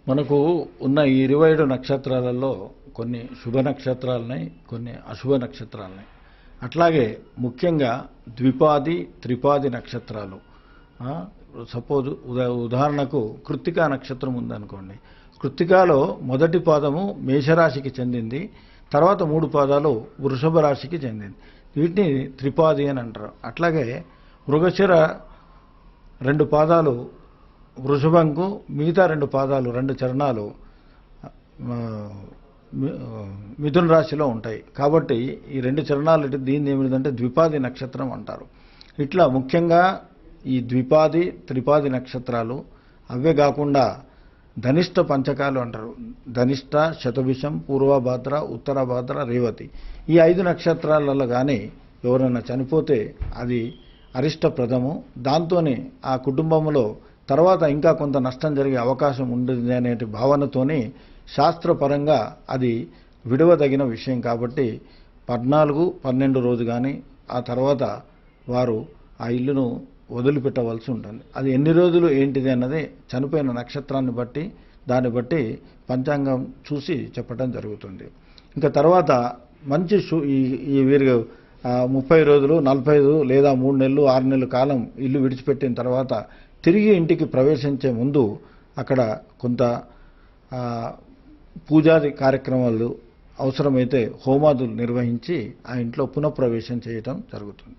మనకు ఉన్న ఈ 27 నక్షత్రాలలో కొన్ని శుభ నక్షత్రాలున్నాయి, కొన్ని అశుభ నక్షత్రాలున్నాయి. అట్లాగే ముఖ్యంగా ద్విపాది త్రిపాది నక్షత్రాలు. సపోజ్ ఉదాహరణకు కృత్తికా నక్షత్రం ఉందనుకోండి. కృత్తికాలో మొదటి పాదము మేషరాశికి చెందింది, తర్వాత 3 పాదాలు వృషభ రాశికి చెందింది. వీటిని త్రిపాది అని అంటారు. అట్లాగే మృగశిర 2 పాదాలు వృషభంకు, మిగతా 2 పాదాలు 2 చరణాలు మిథున రాశిలో ఉంటాయి. కాబట్టి ఈ 2 చరణాలు దీన్ని ఏమిటంటే ద్విపాది నక్షత్రం అంటారు. ఇట్లా ముఖ్యంగా ఈ ద్విపాది త్రిపాది నక్షత్రాలు అవే కాకుండా ధనిష్ట పంచకాలు అంటారు. ధనిష్ట, శతభిషం, పూర్వభాద్ర, ఉత్తరభాద్ర, రేవతి ఈ 5 నక్షత్రాలలో కానీ ఎవరైనా చనిపోతే అది అరిష్టప్రదము. దాంతోనే ఆ కుటుంబంలో తర్వాత ఇంకా కొంత నష్టం జరిగే అవకాశం ఉంటుంది అనే భావనతోని శాస్త్రపరంగా అది విడవదగిన విషయం. కాబట్టి 14, 12 రోజు కానీ ఆ తర్వాత వారు ఆ ఇల్లును వదిలిపెట్టవలసి ఉంటుంది. అది ఎన్ని రోజులు ఏంటిది అన్నది చనిపోయిన నక్షత్రాన్ని బట్టి దాన్ని బట్టి పంచాంగం చూసి చెప్పడం జరుగుతుంది. ఇంకా తర్వాత మంచి ఈ వీరు 30 రోజులు, 45 లేదా 3 నెలలు, 6 నెలల కాలం ఇల్లు విడిచిపెట్టిన తర్వాత తిరిగి ఇంటికి ప్రవేశించే ముందు అక్కడ కొంత పూజాది కార్యక్రమాలు అవసరమైతే హోమాదులు నిర్వహించి ఆ ఇంట్లో పునఃప్రవేశం చేయటం జరుగుతుంది.